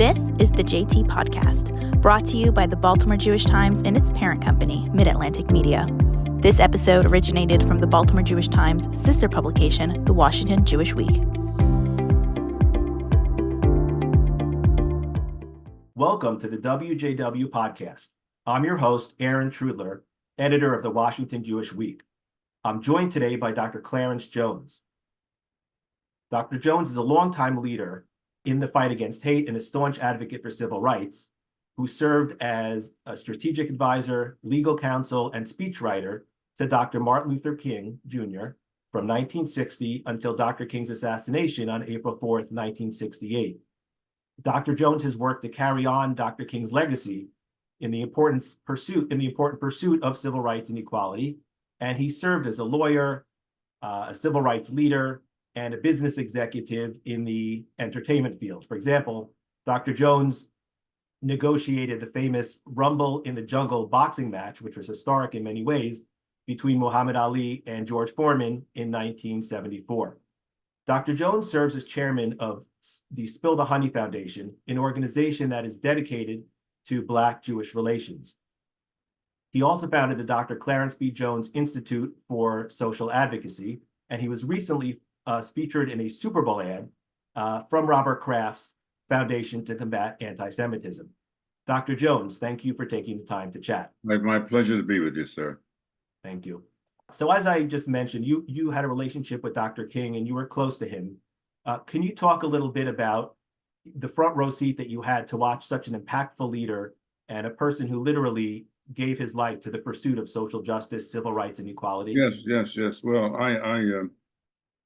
This is the JT Podcast, brought to you by the Baltimore Jewish Times and its parent company, Mid-Atlantic Media. This episode originated from the Baltimore Jewish Times' sister publication, The Washington Jewish Week. Welcome to the WJW Podcast. I'm your host, Aaron Trudler, editor of the Washington Jewish Week. I'm joined today by Dr. Clarence Jones. Dr. Jones is a longtime leader in the fight against hate and a staunch advocate for civil rights, who served as a strategic advisor, legal counsel, and speechwriter to Dr. Martin Luther King, Jr. from 1960 until Dr. King's assassination on April 4th, 1968. Dr. Jones has worked to carry on Dr. King's legacy in the important pursuit of civil rights and equality, and he served as a lawyer, a civil rights leader, and a business executive in the entertainment field. For example, Dr. Jones negotiated the famous Rumble in the Jungle boxing match, which was historic in many ways, between Muhammad Ali and George Foreman in 1974. Dr. Jones serves as chairman of the Spill the Honey Foundation, an organization that is dedicated to Black Jewish relations. He also founded the Dr. Clarence B. Jones Institute for Social Advocacy, and he was recently featured in a Super Bowl ad from Robert Kraft's Foundation to Combat Anti-Semitism. Dr. Jones, thank you for taking the time to chat. My pleasure to be with you, sir. Thank you. So as I just mentioned, you had a relationship with Dr. King and you were close to him. Can you talk a little bit about the front row seat that you had to watch such an impactful leader and a person who literally gave his life to the pursuit of social justice, civil rights, and equality? Yes. Well,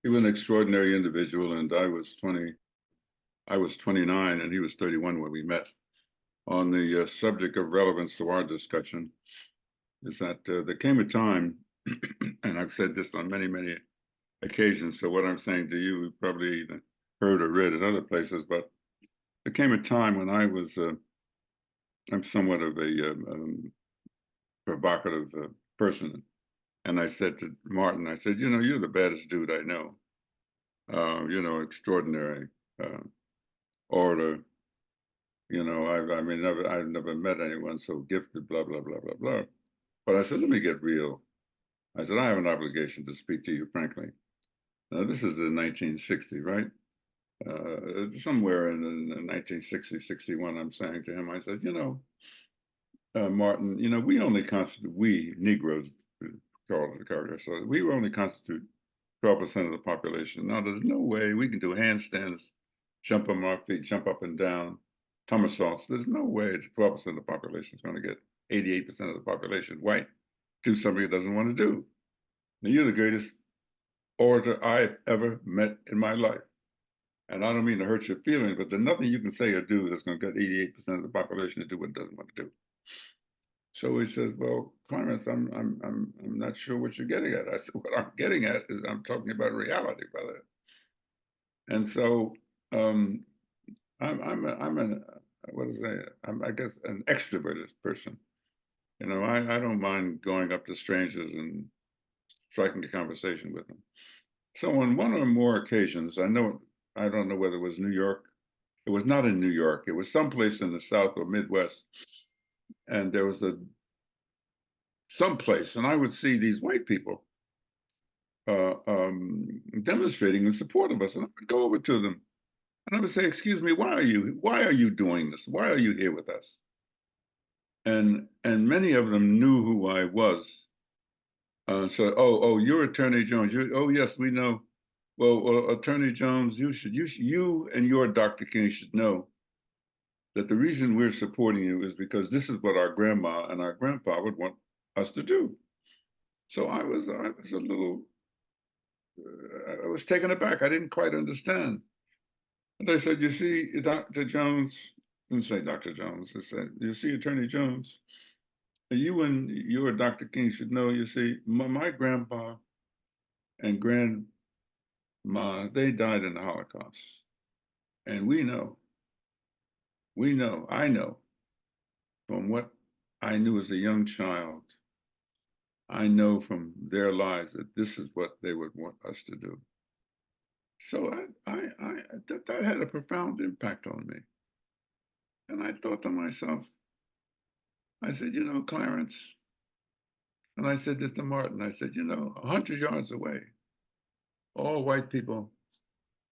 he was an extraordinary individual, and I was 29 and he was 31 when we met. On the subject of relevance to our discussion is that there came a time, and I've said this on many occasions, so what I'm saying to you probably heard or read at other places, but there came a time when I'm somewhat of a provocative person, and I said to Martin, I said, you're the baddest dude I know. Extraordinary orator. I've never met anyone so gifted, blah, blah, blah, blah, blah. But I said, let me get real. I said, I have an obligation to speak to you, frankly. Now, this is in 1960, right? Somewhere in 1960, 61, I'm saying to him, I said, Martin, we Negroes, call it the character, so we only constitute 12% of the population. Now, there's no way we can do handstands, jump on our feet, jump up and down, somersaults. There's no way 12% of the population is going to get 88% of the population white do something it doesn't want to do. Now, you're the greatest orator I've ever met in my life. And I don't mean to hurt your feelings, but there's nothing you can say or do that's going to get 88% of the population to do what it doesn't want to do. So he says, well, Clarence, I'm not sure what you're getting at. I said, what I'm getting at is I'm talking about reality, brother. And so I'm I guess an extroverted person. I don't mind going up to strangers and striking a conversation with them. So on one or more occasions, I don't know whether it was New York. It was not in New York. It was someplace in the South or Midwest. And there was someplace, and I would see these white people demonstrating in support of us. And I would go over to them and I would say, excuse me, why are you doing this? Why are you here with us? And many of them knew who I was. So, you're Attorney Jones. Oh, yes, we know. Well, Attorney Jones, you and your Dr. King should know that the reason we're supporting you is because this is what our grandma and our grandpa would want us to do. So I was a little, I was taken aback. I didn't quite understand. And I said, you see, Dr. Jones, I didn't say Dr. Jones, I said, you see, Attorney Jones, you and your Dr. King should know, you see, my grandpa and grandma, they died in the Holocaust. And I know from what I knew as a young child, I know from their lives that this is what they would want us to do. So that had a profound impact on me. And I thought to myself, I said, Clarence, and I said this to Martin, I said, 100 yards away, all white people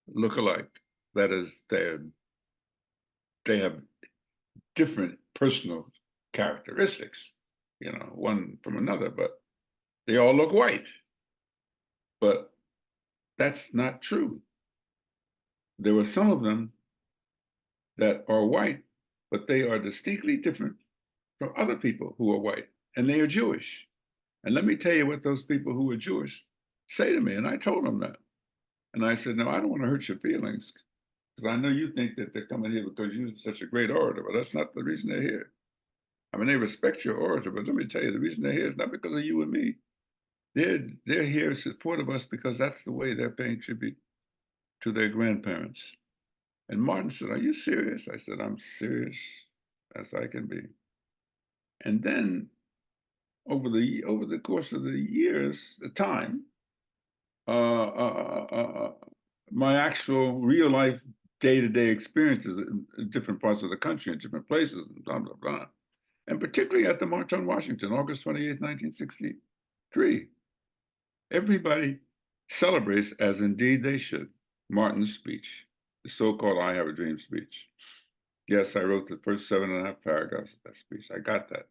look alike. That is, they have different personal characteristics, one from another, but they all look white. But that's not true. There were some of them that are white, but they are distinctly different from other people who are white, and they are Jewish. And let me tell you what those people who are Jewish say to me. And I told them that. And I said, no, I don't want to hurt your feelings, because I know you think that they're coming here because you're such a great orator, but that's not the reason they're here. I mean, they respect your orator, but let me tell you, the reason they're here is not because of you and me. They're here in support of us because that's the way they're paying tribute to their grandparents. And Martin said, are you serious? I said, I'm serious as I can be. And then over the course of the years, the time, my actual real life day-to-day experiences in different parts of the country, in different places, and blah, blah, blah. And particularly at the March on Washington, August 28, 1963. Everybody celebrates, as indeed they should, Martin's speech, the so-called I Have a Dream speech. Yes, I wrote the first 7.5 paragraphs of that speech. I got that.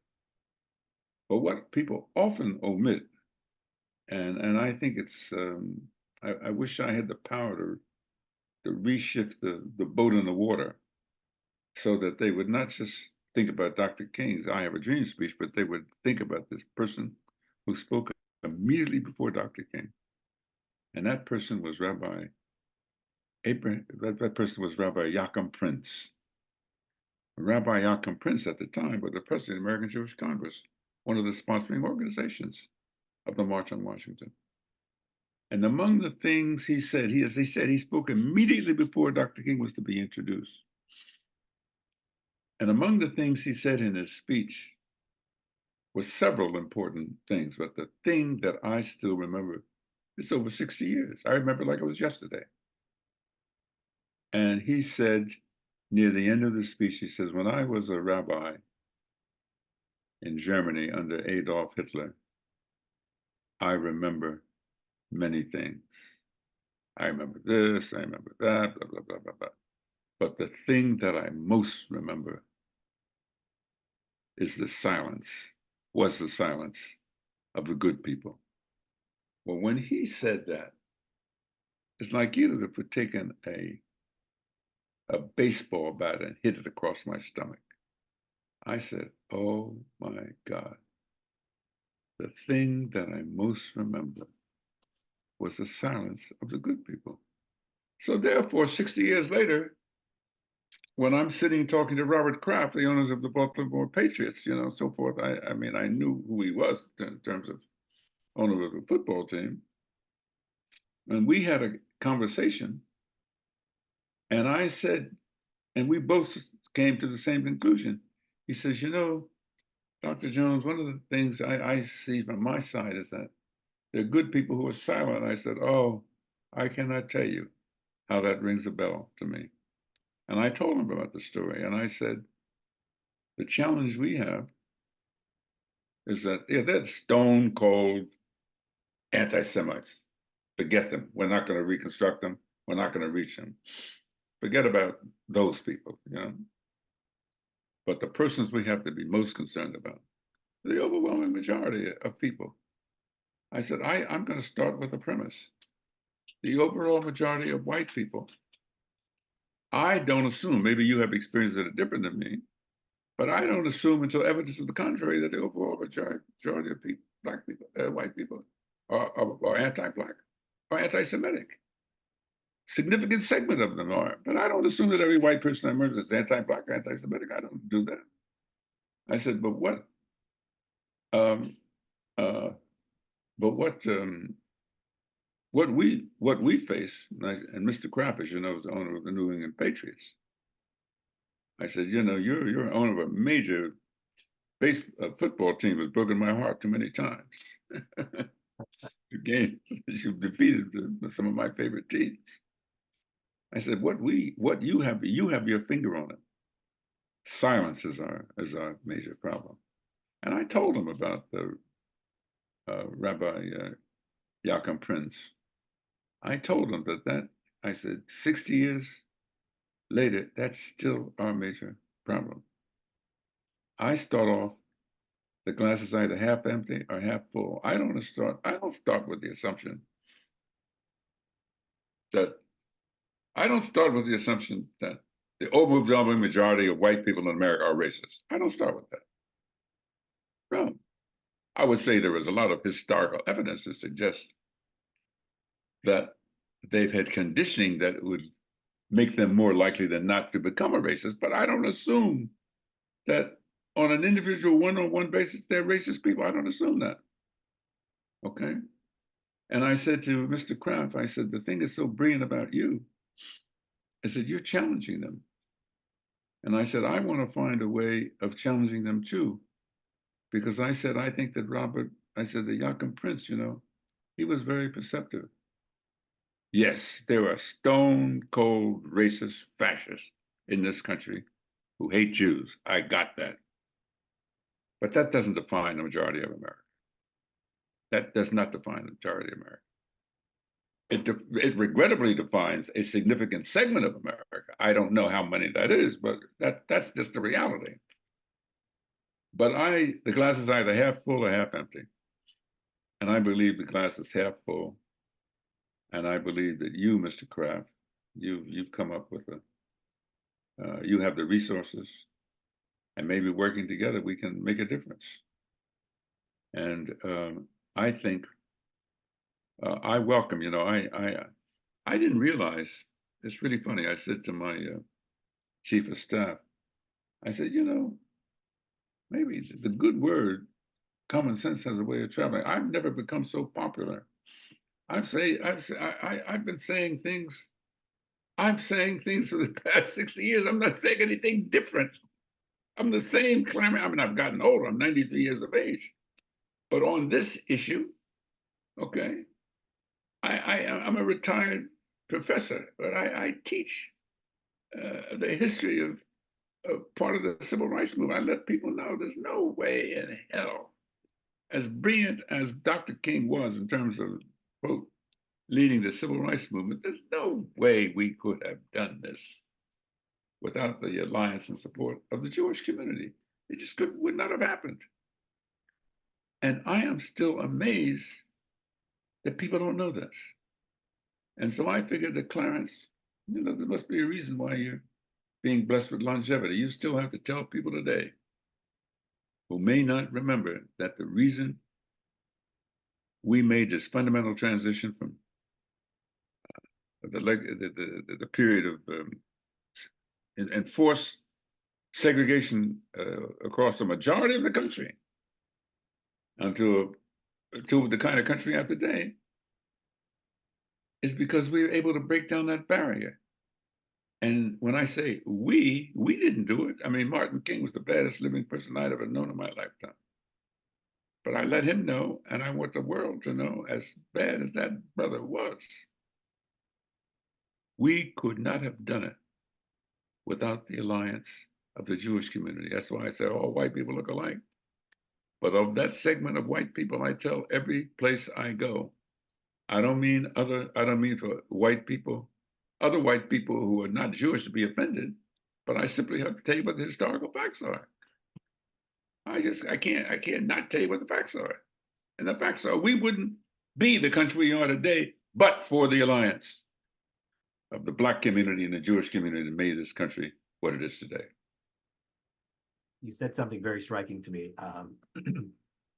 But what people often omit, and I think it's, I wish I had the power to reshift the boat in the water so that they would not just think about Dr. King's I Have a Dream speech, but they would think about this person who spoke immediately before Dr. King. And that person was Rabbi Joachim Prince. Rabbi Joachim Prince at the time was the president of the American Jewish Congress, one of the sponsoring organizations of the March on Washington. And among the things he said, he spoke immediately before Dr. King was to be introduced. And among the things he said in his speech were several important things, but the thing that I still remember, it's over 60 years. I remember like it was yesterday. And he said, near the end of the speech, he says, when I was a rabbi in Germany under Adolf Hitler, I remember many things. I remember this, I remember that, blah, blah, blah, blah, blah. But the thing that I most remember is the silence of the good people. Well, when he said that, it's like you to have taken a baseball bat and hit it across my stomach. I said, oh my God, the thing that I most remember was the silence of the good people. So therefore, 60 years later, when I'm sitting talking to Robert Kraft, the owners of the Baltimore Patriots, so forth, I mean, I knew who he was in terms of owner of the football team. And we had a conversation, and I said, and we both came to the same conclusion. He says, Dr. Jones, one of the things I see from my side is that there are good people who are silent. I said, oh, I cannot tell you how that rings a bell to me. And I told him about the story, and I said, the challenge we have is that, they're stone cold anti-Semites. Forget them. We're not going to reconstruct them. We're not going to reach them. Forget about those people, But the persons we have to be most concerned about, the overwhelming majority of people. I said, I'm going to start with a premise. The overall majority of white people, I don't assume, maybe you have experiences that are different than me, but I don't assume until evidence to the contrary that the overall majority of people, black people, white people, are anti-black or anti-Semitic. Significant segment of them are, but I don't assume that every white person I meet is anti-black or anti-Semitic. I don't do that. I said, but what we face, and Mr. Kraft, as you know, is the owner of the New England Patriots. I said, you're owner of a major football team that's broken my heart too many times. The games you've defeated some of my favorite teams. I said, what you have your finger on it. silence is our major problem. And I told him about the Rabbi Yaakov Prince. I told him that I said 60 years later, that's still our major problem. I start off the glass is either half empty or half full. I don't start with the assumption that the overwhelming majority of white people in America are racist. I don't start with that. No. I would say there is a lot of historical evidence to suggest that they've had conditioning that would make them more likely than not to become a racist, but I don't assume that on an individual one-on-one basis, they're racist people. I don't assume that. Okay? And I said to Mr. Kraft, I said, the thing that's so brilliant about you is that you're challenging them. And I said, I want to find a way of challenging them too. Because I said, I think that the Yaakov Prince, he was very perceptive. Yes, there are stone cold racist fascists in this country who hate Jews. I got that. But that doesn't define the majority of America. That does not define the majority of America. It regrettably defines a significant segment of America. I don't know how many that is, but that's just the reality. But the glass is either half full or half empty. And I believe the glass is half full. And I believe that you, Mr. Kraft, you've come up with you have the resources, and maybe working together, we can make a difference. And I think I welcome, I didn't realize, it's really funny. I said to my chief of staff, I said, maybe the good word, common sense has a way of traveling. I've never become so popular. I've been saying things. I'm saying things for the past 60 years. I'm not saying anything different. I'm the same Clarence. I mean, I've gotten older. I'm 93 years of age. But on this issue, okay, I'm a retired professor, but I teach the history of part of the civil rights movement. I let people know there's no way in hell, as brilliant as Dr. King was in terms of, quote, leading the civil rights movement, there's no way we could have done this without the alliance and support of the Jewish community. It just would not have happened. And I am still amazed that people don't know this. And so I figured that Clarence, there must be a reason why you're being blessed with longevity. You still have to tell people today who may not remember that the reason we made this fundamental transition from the period of enforced segregation across the majority of the country to the kind of country we have today is because we were able to break down that barrier. And when I say we didn't do it. I mean, Martin King was the baddest living person I'd ever known in my lifetime. But I let him know, and I want the world to know, as bad as that brother was, we could not have done it without the alliance of the Jewish community. That's why I say all white people look alike. But of that segment of white people, I tell every place I go, I don't mean for white people, other white people who are not Jewish to be offended, but I simply have to tell you what the historical facts are. I can't not tell you what the facts are. And the facts are we wouldn't be the country we are today, but for the alliance of the Black community and the Jewish community that made this country what it is today. You said something very striking to me,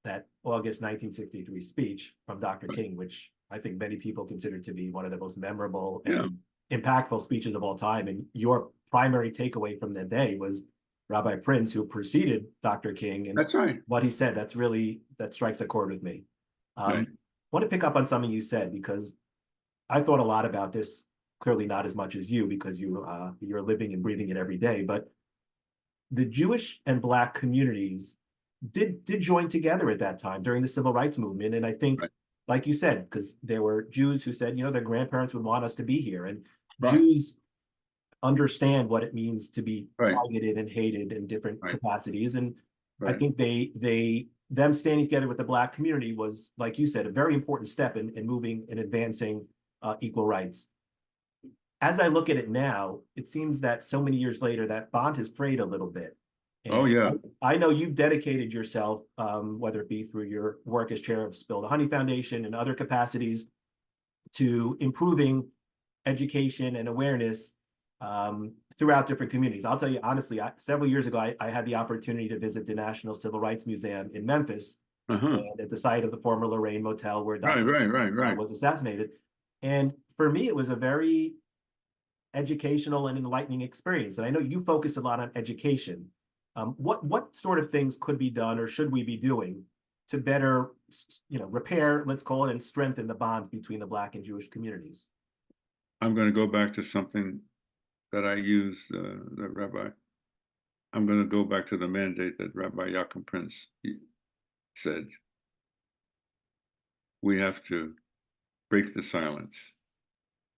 that August 1963 speech from Dr. King, which I think many people consider to be one of the most memorable and impactful speeches of all time. And your primary takeaway from that day was Rabbi Prince, who preceded Dr. King, and that's right. What he said, that strikes a chord with me. Right. I want to pick up on something you said, because I've thought a lot about this, clearly not as much as you, because you're living and breathing it every day, but the Jewish and Black communities did join together at that time during the civil rights movement. And I think, like you said, because there were Jews who said, their grandparents would want us to be here. And Jews understand what it means to be Right. targeted and hated in different Right. capacities. And I Right. think them standing together with the Black community was, like you said, a very important step in moving and advancing equal rights. As I look at it now, it seems that so many years later, that bond has frayed a little bit. Oh, And yeah. I know you've dedicated yourself, whether it be through your work as chair of Spill the Honey Foundation and other capacities, to improving education and awareness throughout different communities. I'll tell you honestly, several years ago, I had the opportunity to visit the National Civil Rights Museum in Memphis, Uh-huh. and at the site of the former Lorraine Motel where Right, Dr. right. was assassinated. And for me, it was a very educational and enlightening experience. And I know you focus a lot on education. What sort of things could be done or should we be doing to better, repair, let's call it, and strengthen the bonds between the Black and Jewish communities? I'm going to go back to something that I used, that Rabbi. I'm going to go back to the mandate that Rabbi Yaakov Prince said. We have to break the silence.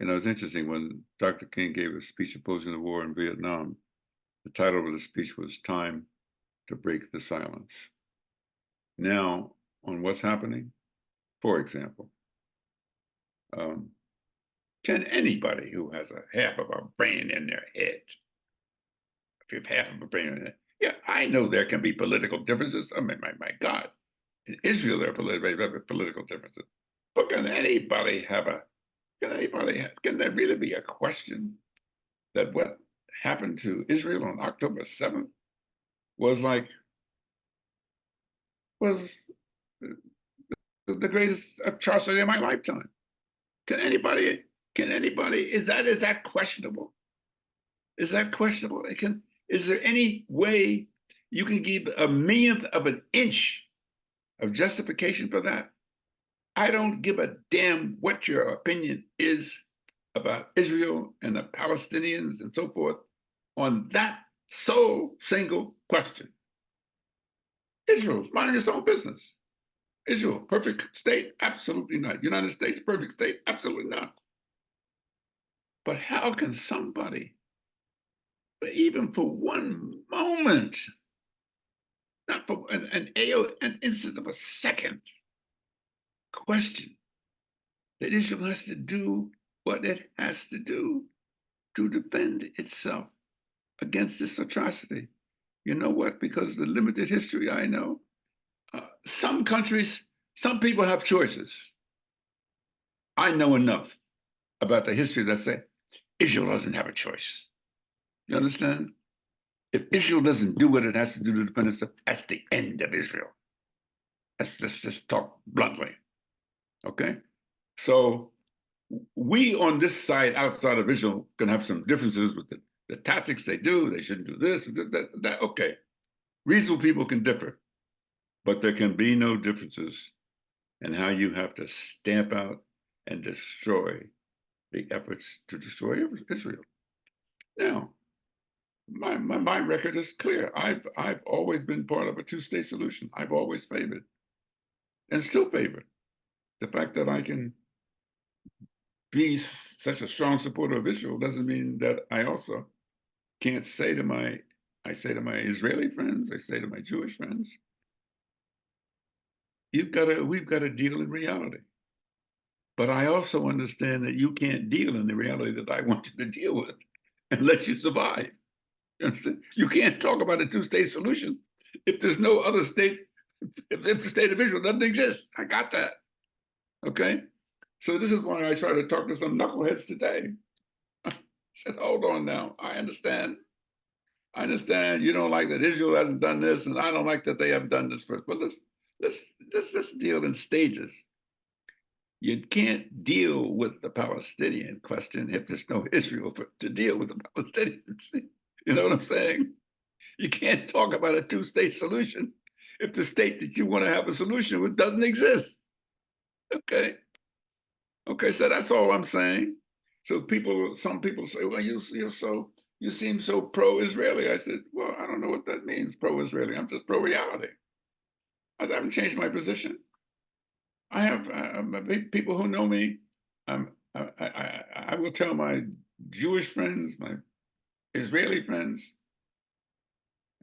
And it was interesting when Dr. King gave a speech opposing the war in Vietnam. The title of the speech was "Time to Break the Silence." Now, on what's happening, for example, can anybody who has a half of a brain in their head, if you have half of a brain in it, yeah, I know there can be political differences. I mean, my God, in Israel there are political differences. But can there really be a question that what happened to Israel on October 7th was the greatest atrocity of my lifetime? Can anybody, is that questionable? Is that questionable? Is there any way you can give a millionth of an inch of justification for that? I don't give a damn what your opinion is about Israel and the Palestinians and so forth on that sole single question. Israel's minding its own business. Israel, perfect state? Absolutely not. United States, perfect state? Absolutely not. But how can somebody, even for one moment, not for an instance of a second, question that Israel has to do what it has to do to defend itself against this atrocity? You know what? Because of the limited history I know, some countries, some people have choices. I know enough about the history that say Israel doesn't have a choice. You understand? If Israel doesn't do what it has to do to defend itself, that's the end of Israel. Let's just talk bluntly. Okay? So we on this side, outside of Israel, can have some differences with the tactics they do. They shouldn't do this, that. Okay. Reasonable people can differ, but there can be no differences in how you have to stamp out and destroy the efforts to destroy Israel. Now, my record is clear. I've always been part of a two-state solution. I've always favored and still favor the fact that I can be such a strong supporter of Israel doesn't mean that I also can't say to my Israeli friends, I say to my Jewish friends, we've got to deal in reality. But I also understand that you can't deal in the reality that I want you to deal with unless you survive. You understand? You can't talk about a two-state solution if there's no other state, if the state of Israel doesn't exist. I got that. Okay? So this is why I try to talk to some knuckleheads today. I said, hold on now. I understand you don't like that Israel hasn't done this, and I don't like that they have done this first. But let's deal in stages. You can't deal with the Palestinian question if there's no Israel to deal with the Palestinians. You know what I'm saying? You can't talk about a two-state solution if the state that you want to have a solution with doesn't exist. Okay. Okay, so that's all I'm saying. So some people say, well, you seem so pro-Israeli. I said, well, I don't know what that means, pro-Israeli. I'm just pro-reality. I haven't changed my position. I have people who know me. I will tell my Jewish friends, my Israeli friends,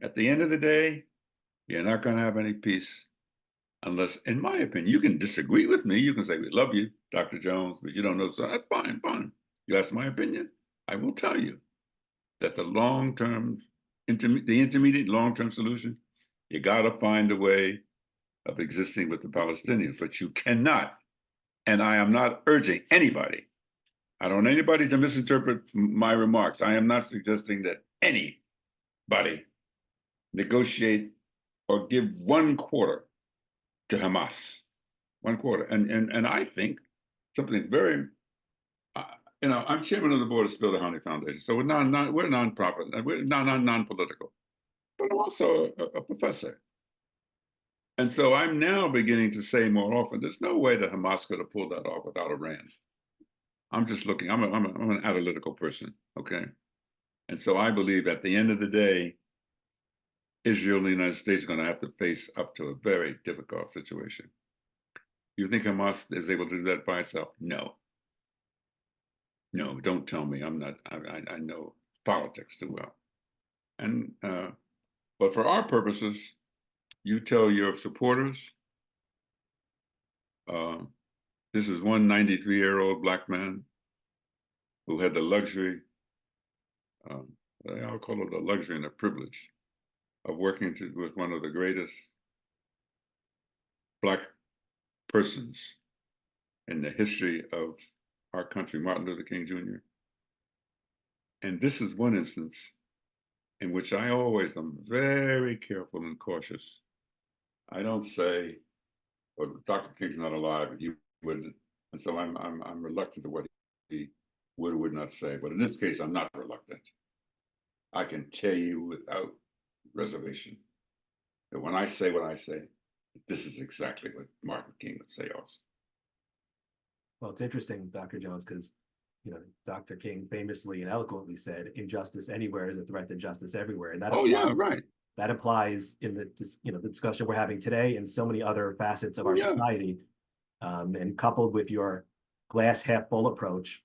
at the end of the day, you're not going to have any peace unless, in my opinion, you can disagree with me. You can say, we love you, Dr. Jones, but you don't know. So that's fine, fine. You ask my opinion, I will tell you that the long-term, the intermediate long-term solution, you got to find a way of existing with the Palestinians, but you cannot. And I am not urging anybody. I don't want anybody to misinterpret my remarks. I am not suggesting that anybody negotiate or give 1/4 to Hamas, 1/4. And I think something very, I'm chairman of the board of Spill the Honey Foundation, so we're we're nonprofit, we're non-political, but I'm also a professor. And so I'm now beginning to say more often, there's no way that Hamas could have pulled that off without Iran. I'm just looking, I'm an analytical person, okay? And so I believe at the end of the day, Israel and the United States are going to have to face up to a very difficult situation. You think Hamas is able to do that by itself? No. No, don't tell me. I'm not, I know politics too well. And, but for our purposes, you tell your supporters, this is one 93-year-old Black man who had the luxury, I'll call it a luxury and a privilege, of working with one of the greatest Black persons in the history of our country, Martin Luther King Jr. And this is one instance in which I always am very careful and cautious. I don't say, well, Dr. King's not alive, and he wouldn't, and so I'm reluctant to what he would or would not say. But in this case, I'm not reluctant. I can tell you without reservation that when I say what I say, this is exactly what Martin King would say also. Well, it's interesting, Dr. Jones, because Dr. King famously and eloquently said, "Injustice anywhere is a threat to justice everywhere." And that that applies in the the discussion we're having today and so many other facets of our society. And coupled with your glass half full approach,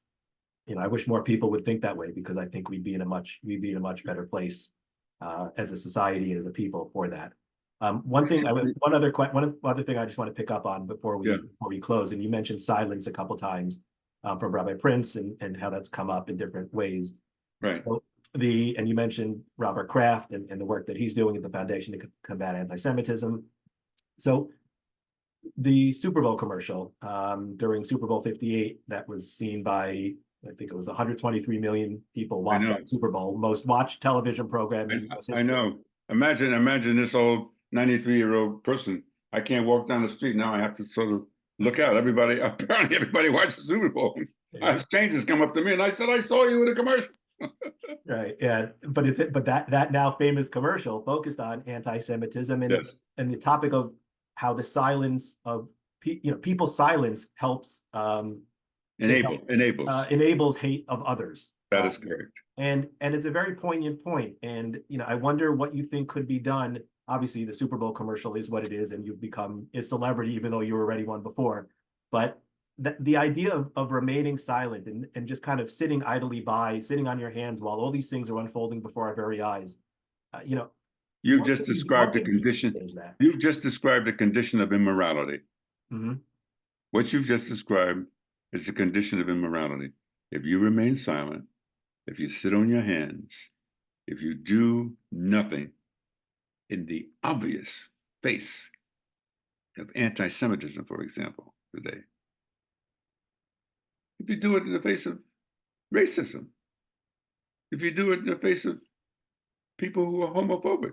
I wish more people would think that way, because I think we'd be in a much better place as a society and as a people for that. One other thing I just want to pick up on before we close, and you mentioned silence a couple times from Rabbi Prince and how that's come up in different ways. Right. So and you mentioned Robert Kraft and the work that he's doing at the Foundation to combat anti-Semitism. So the Super Bowl commercial during Super Bowl 58 that was seen by, I think it was 123 million people watched that Super Bowl, most watched television program in US history. I know. Imagine this old 93-year-old person. I can't walk down the street now. I have to sort of look out. Apparently everybody watches the Super Bowl. Yeah. Strangers come up to me and I said, "I saw you in a commercial." Right. Yeah. But that now famous commercial focused on anti-Semitism and the topic of how the silence of people's silence helps enables hate of others. That is correct. And it's a very poignant point. And I wonder what you think could be done. Obviously, the Super Bowl commercial is what it is, and you've become a celebrity, even though you were already one before. But the idea of remaining silent and just kind of sitting idly by, sitting on your hands while all these things are unfolding before our very eyes, you've just described the condition. You've just described the condition of immorality. Mm-hmm. What you've just described is the condition of immorality. If you remain silent, if you sit on your hands, if you do nothing in the obvious face of anti-Semitism, for example, today, if you do it in the face of racism, if you do it in the face of people who are homophobic,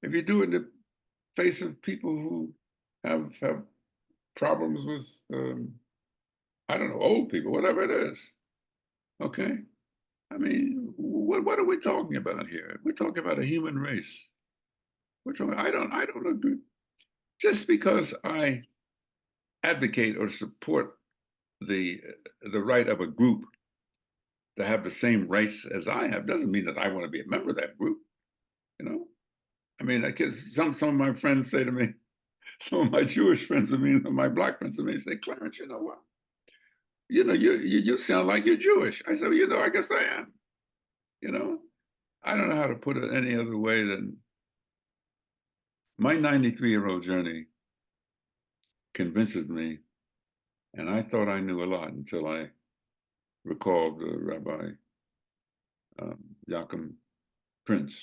if you do it in the face of people who have problems with, I don't know, old people, whatever it is, okay? I mean, what are we talking about here? We're talking about a human race. I don't agree. Just because I advocate or support the right of a group to have the same rights as I have doesn't mean that I want to be a member of that group. I mean, some of my friends say to me, some of my Jewish friends of me, my Black friends of me say, "Clarence, you know what? You sound like you're Jewish." I said, "I guess I am." You know, I don't know how to put it any other way than my 93-year-old journey convinces me, and I thought I knew a lot until I recalled Rabbi Joachim Prince,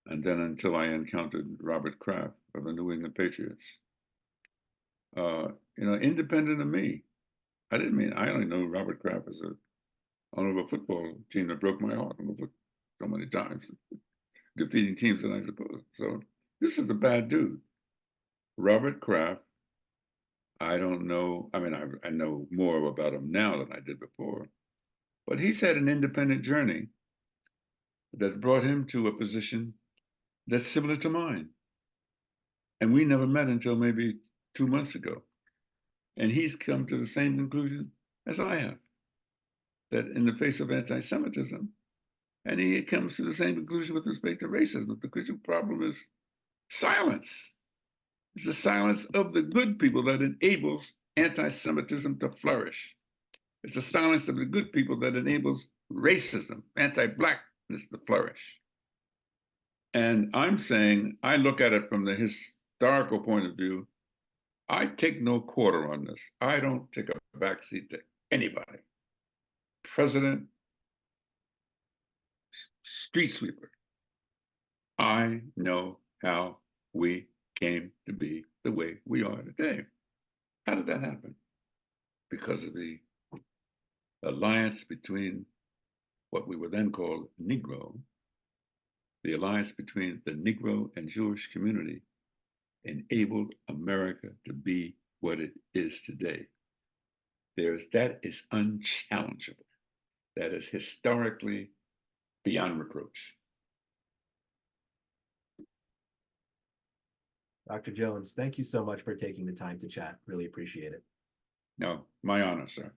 and then until I encountered Robert Kraft of the New England Patriots. Independent of me, I only know Robert Kraft as a owner of a football team that broke my heart so many times, defeating teams that I suppose. So this is a bad dude. Robert Kraft, I don't know. I mean, I know more about him now than I did before, but he's had an independent journey that's brought him to a position that's similar to mine. And we never met until maybe 2 months ago. And he's come to the same conclusion as I have, that in the face of anti-Semitism, and he comes to the same conclusion with respect to racism, the crucial problem is silence. It's the silence of the good people that enables anti-Semitism to flourish. It's the silence of the good people that enables racism, anti-Blackness to flourish. And I'm saying, I look at it from the historical point of view. I take no quarter on this. I don't take a backseat to anybody. President, street sweeper. I know how we came to be the way we are today. How did that happen? Because of the alliance between what we were then called Negro, the alliance between the Negro and Jewish community enabled America to be what it is today. That is unchallengeable. That is historically beyond reproach. Dr. Jones, thank you so much for taking the time to chat. Really appreciate it. No, my honor, sir.